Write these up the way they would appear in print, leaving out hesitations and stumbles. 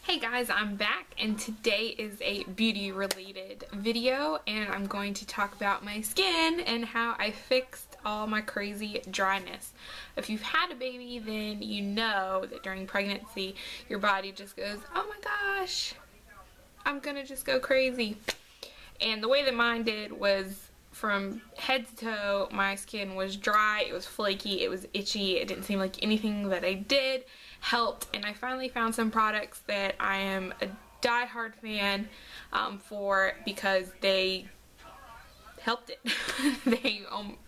Hey guys, I'm back and today is a beauty related video and I'm going to talk about my skin and how I fixed all my crazy dryness. If you've had a baby, then you know that during pregnancy your body just goes, oh my gosh, I'm gonna just go crazy. And the way that mine did was from head to toe, my skin was dry, it was flaky, it was itchy, it didn't seem like anything that I did helped, and I finally found some products that I am a die-hard fan for because they helped it. They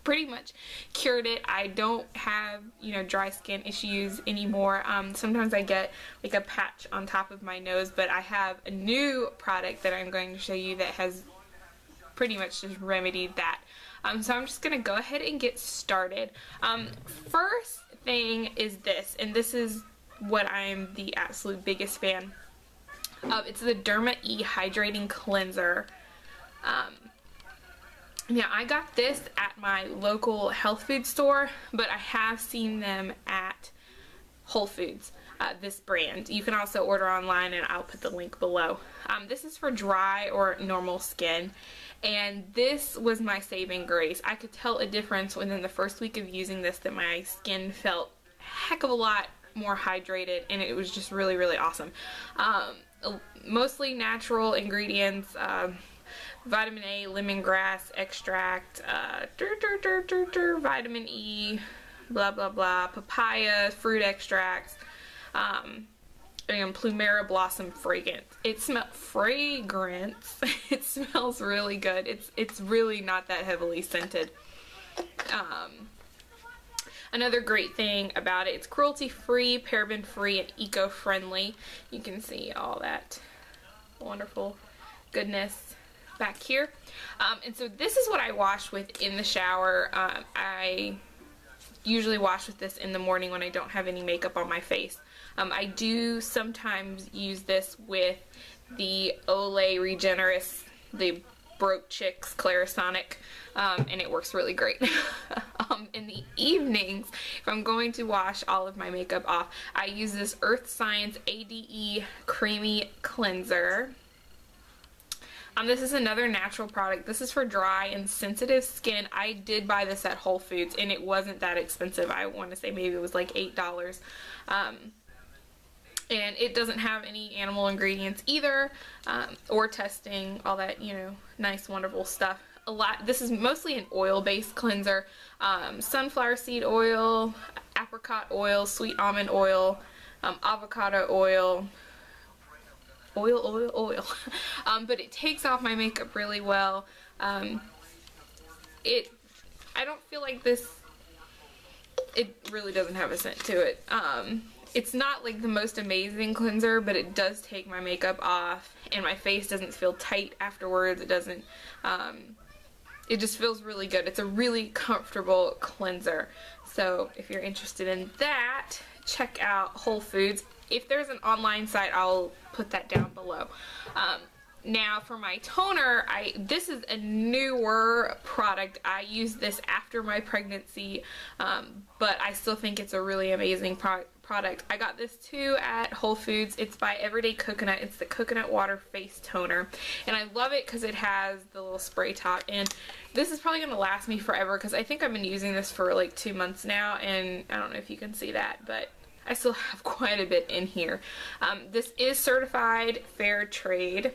pretty much cured it. I don't have, dry skin issues anymore. Sometimes I get like a patch on top of my nose, but I have a new product that I'm going to show you that has pretty much just remedied that. So I'm just gonna go ahead and get started. First thing is this, and this is what I'm the absolute biggest fan of. It's the Derma E Hydrating Cleanser. Now I got this at my local health food store, but I have seen them at Whole Foods, this brand. You can also order online and I'll put the link below. This is for dry or normal skin, and this was my saving grace. I could tell a difference within the first week of using this that my skin felt a heck of a lot more hydrated, and it was just really, really awesome. Mostly natural ingredients, vitamin A, lemongrass extract, vitamin E, blah blah blah, papaya, fruit extracts, and Plumera blossom fragrance. It smells really good. It's really not that heavily scented. Another great thing about it, it's cruelty-free, paraben-free, and eco-friendly. You can see all that wonderful goodness back here. And so this is what I wash with in the shower. I usually wash with this in the morning when I don't have any makeup on my face. I do sometimes use this with the Olay Regenerist, the Broke Chicks Clarisonic, and it works really great. In the evenings, if I'm going to wash all of my makeup off, I use this Earth Science ADE Creamy Cleanser. This is another natural product. This is for dry and sensitive skin. I did buy this at Whole Foods and it wasn't that expensive. I want to say maybe it was like $8. And it doesn't have any animal ingredients either, or testing, all that, nice, wonderful stuff. This is mostly an oil-based cleanser. Sunflower seed oil, apricot oil, sweet almond oil, avocado oil, but it takes off my makeup really well. I don't feel like this, it really doesn't have a scent to it. It's not like the most amazing cleanser, but it does take my makeup off and my face doesn't feel tight afterwards. It doesn't, it just feels really good. It's a really comfortable cleanser. So if you're interested in that, check out Whole Foods. If there's an online site, I'll put that down below. Now for my toner, this is a newer product. I used this after my pregnancy, but I still think it's a really amazing product. I got this too at Whole Foods. It's by Everyday Coconut. It's the coconut water face toner, and I love it because it has the little spray top, and this is probably going to last me forever because I think I've been using this for like 2 months now, and I don't know if you can see that, but I still have quite a bit in here. This is certified fair trade,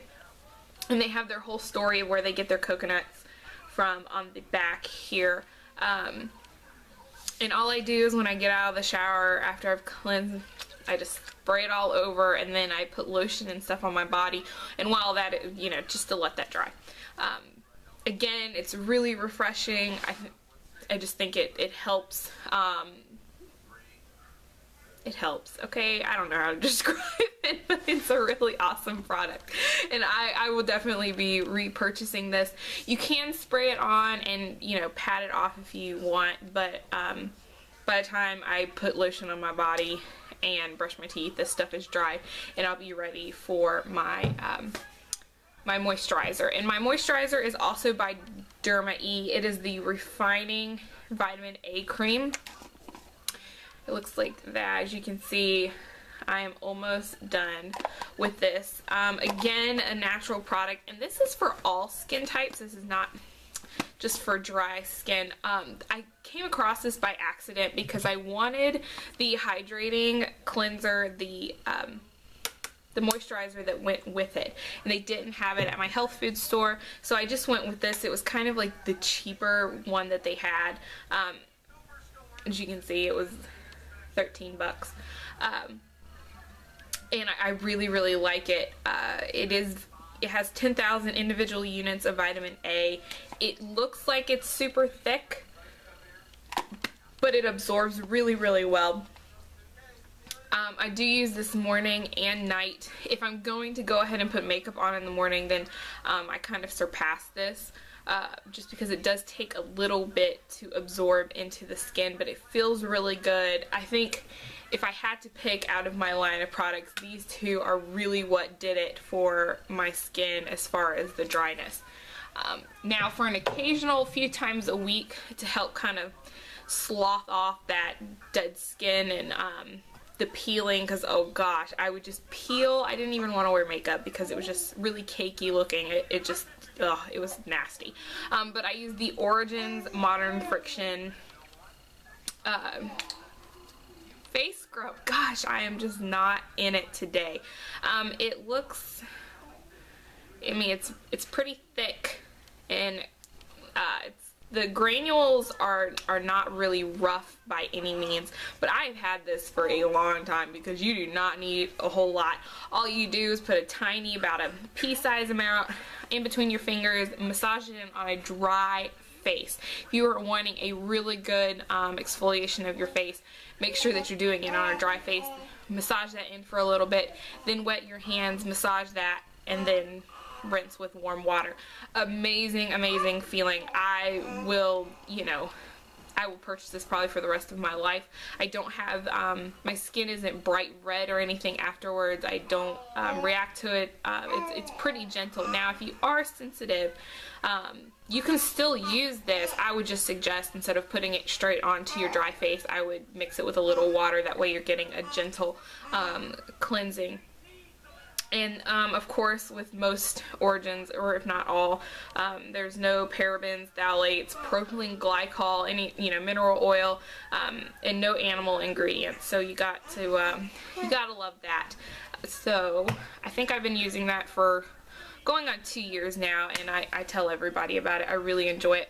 and they have their whole story of where they get their coconuts from on the back here. And all I do is when I get out of the shower after I've cleansed, I just spray it all over, and then I put lotion and stuff on my body, and while that, just to let that dry. Again, it's really refreshing. I just think it helps. It helps, okay? I don't know how to describe it, but it's a really awesome product. And I will definitely be repurchasing this. You can spray it on and, pat it off if you want, but by the time I put lotion on my body and brush my teeth, this stuff is dry, and I'll be ready for my, my moisturizer. And my moisturizer is also by Derma E. It is the Refining Vitamin A Cream. It looks like that. As you can see, I am almost done with this. Again, a natural product, and this is for all skin types. This is not just for dry skin. I came across this by accident because I wanted the hydrating cleanser, the moisturizer that went with it, and they didn't have it at my health food store, so I just went with this. It was kind of like the cheaper one that they had. As you can see, it was 13 bucks. And I really like it. It has 10,000 individual units of vitamin A. It looks like it's super thick, but it absorbs really well. I do use this morning and night. If I'm going to go ahead and put makeup on in the morning, then I kind of surpass this, just because it does take a little bit to absorb into the skin, but it feels really good. I think if I had to pick out of my line of products, these two are really what did it for my skin as far as the dryness. Now for an occasional few times a week to help kind of slough off that dead skin and the peeling, because oh gosh, I would just peel. I didn't even want to wear makeup because it was just really cakey looking. It just, ugh, it was nasty. But I use the Origins Modern Friction face scrub. Gosh, I am just not in it today. It looks, I mean, it's pretty thick, and the granules are not really rough by any means, but I've had this for a long time because you do not need a whole lot. All you do is put a tiny, about a pea-size amount in between your fingers, massage it in on a dry face. If you are wanting a really good exfoliation of your face, make sure that you're doing it on a dry face. Massage that in for a little bit, then wet your hands, massage that, and then rinse with warm water. Amazing feeling. I will, you know, I will purchase this probably for the rest of my life. I don't have, my skin isn't bright red or anything afterwards. I don't react to it. It's pretty gentle. Now if you are sensitive, you can still use this. I would just suggest, instead of putting it straight onto your dry face, I would mix it with a little water. That way you're getting a gentle cleansing. And of course, with most Origins, or if not all, there's no parabens, phthalates, propylene glycol, any mineral oil, and no animal ingredients. So you gotta love that. So I think I've been using that for going on 2 years now, and I tell everybody about it. I really enjoy it.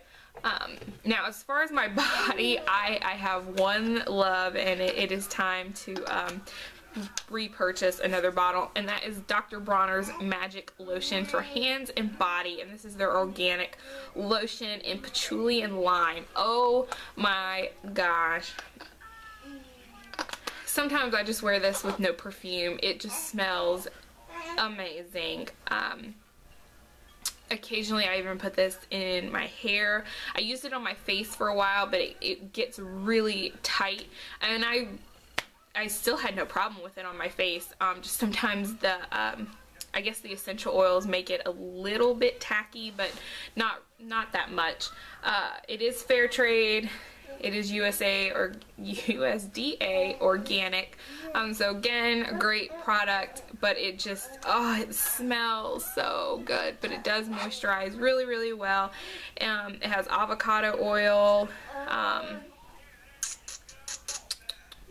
Now as far as my body, I have one love, and it is time to repurchase another bottle, and that is Dr. Bronner's Magic Lotion for hands and body, and this is their organic lotion in patchouli and lime. Oh my gosh. Sometimes I just wear this with no perfume. It just smells amazing. Occasionally I even put this in my hair. I used it on my face for a while, but it gets really tight, and I still had no problem with it on my face. Just sometimes I guess the essential oils make it a little bit tacky, but not that much. It is fair trade. It is USDA organic. So again, a great product, but it just, oh, it smells so good. But it does moisturize really well. It has avocado oil,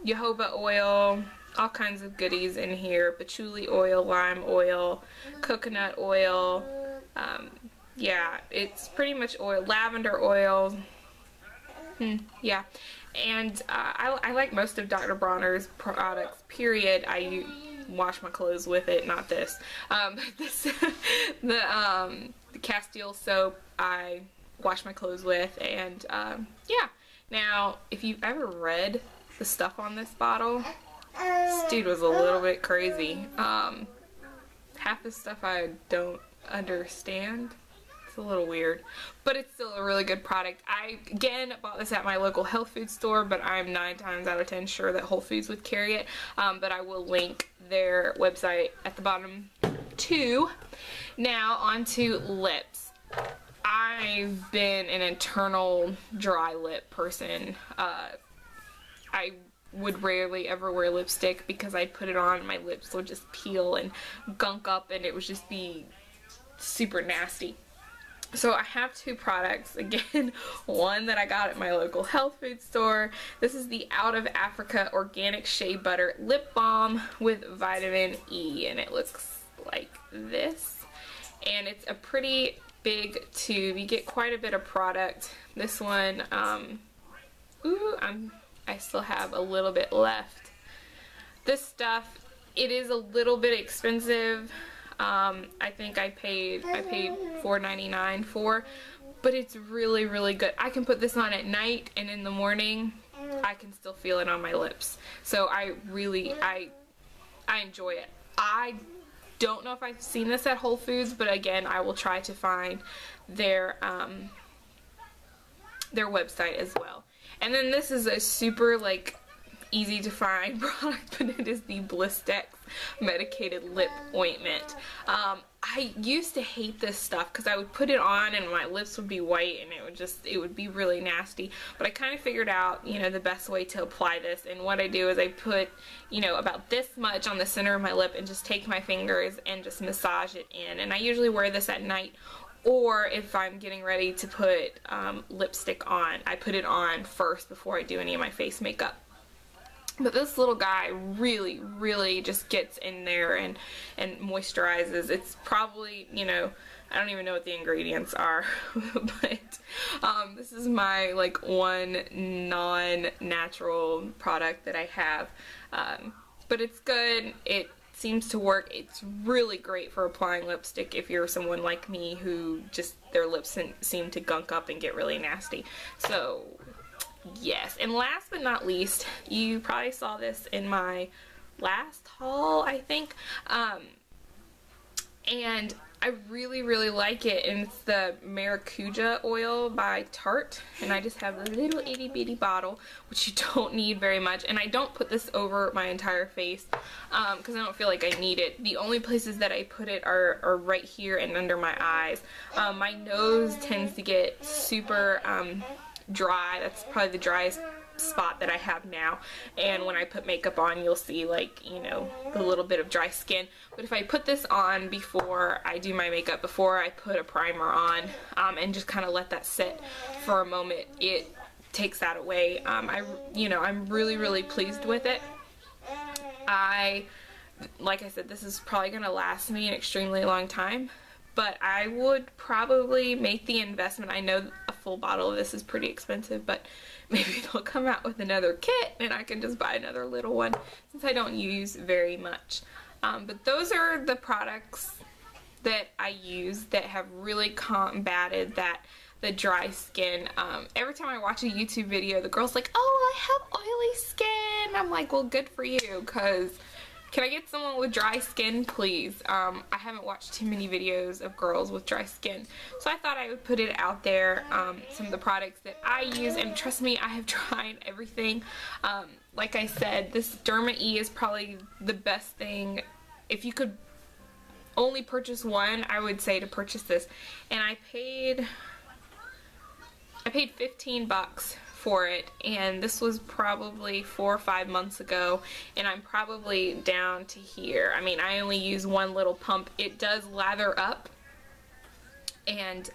jojoba oil, all kinds of goodies in here. Patchouli oil, lime oil, coconut oil. Yeah, it's pretty much oil. Lavender oil. Yeah, and I like most of Dr. Bronner's products, period. I wash my clothes with it, not this. The Castile soap I wash my clothes with, and yeah. Now, if you've ever read the stuff on this bottle, this dude was a little bit crazy. Half the stuff I don't understand. It's a little weird, but it's still a really good product. I, again, bought this at my local health food store, but I'm 9 times out of 10 sure that Whole Foods would carry it. But I will link their website at the bottom too. Now onto lips. I've been an internal dry lip person. I would rarely ever wear lipstick because I'd put it on and my lips would just peel and gunk up and it would just be super nasty. So I have two products, again, one that I got at my local health food store. This is the Out of Africa Organic Shea Butter Lip Balm with vitamin E, and it looks like this. And it's a pretty big tube. You get quite a bit of product. This one, I still have a little bit left. This stuff, it is a little bit expensive. I think I paid $4.99 for, but it's really, really good. I can put this on at night, and in the morning I can still feel it on my lips. So I enjoy it. I don't know if I've seen this at Whole Foods, but again, I will try to find their website as well. And then this is a super like easy to find product, but it is the Blistex medicated lip ointment. I used to hate this stuff because I would put it on and my lips would be white and it would be really nasty. But I kind of figured out, you know, the best way to apply this, and what I do is I put, you know, about this much on the center of my lip and just take my fingers and just massage it in. And I usually wear this at night, or if I'm getting ready to put lipstick on, I put it on first before I do any of my face makeup. But this little guy really, really just gets in there and moisturizes. It's probably, you know, I don't even know what the ingredients are, but this is my like one non-natural product that I have. But it's good. It seems to work. It's really great for applying lipstick if you're someone like me who just their lips seem to gunk up and get really nasty. So yes, and last but not least, you probably saw this in my last haul, I think, and I really, really like it, and it's the Maracuja oil by Tarte, and I just have a little itty bitty bottle, which you don't need very much, and I don't put this over my entire face, because I don't feel like I need it. The only places that I put it are right here and under my eyes. My nose tends to get super dry. That's probably the driest spot that I have now, and when I put makeup on, you'll see, like, you know, a little bit of dry skin. But if I put this on before I do my makeup, before I put a primer on, and just kind of let that sit for a moment, it takes that away. I'm really, really pleased with it. Like I said, this is probably gonna last me an extremely long time, but I would probably make the investment. I know a full bottle of this is pretty expensive, but maybe they'll come out with another kit and I can just buy another little one since I don't use very much. But those are the products that I use that have really combated the dry skin. Every time I watch a YouTube video, the girl's like, oh, I have oily skin. I'm like, well, good for you, because can I get someone with dry skin, please? I haven't watched too many videos of girls with dry skin, so I thought I would put it out there, some of the products that I use, and trust me, I have tried everything. Like I said, this Derma E is probably the best thing. If you could only purchase one, I would say to purchase this, and I paid 15 bucks for it, and this was probably 4 or 5 months ago, and I'm probably down to here. I mean, I only use one little pump. It does lather up, and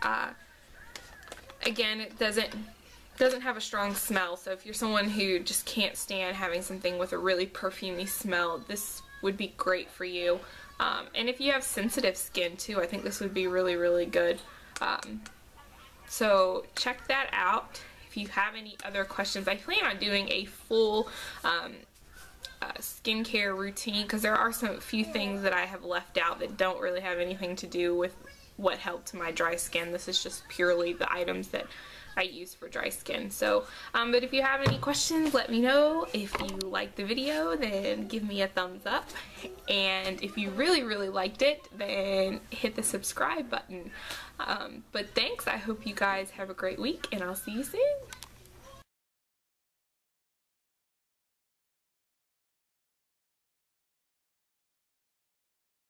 again, it doesn't have a strong smell, so if you're someone who just can't stand having something with a really perfumey smell, this would be great for you. And if you have sensitive skin too, I think this would be really, really good. So check that out. If you have any other questions, I plan on doing a full skincare routine, because there are a few things that I have left out that don't really have anything to do with what helped my dry skin. This is just purely the items that I use for dry skin. So, but if you have any questions, let me know. If you liked the video, then give me a thumbs up. And if you really, really liked it, then hit the subscribe button. But thanks. I hope you guys have a great week, and I'll see you soon.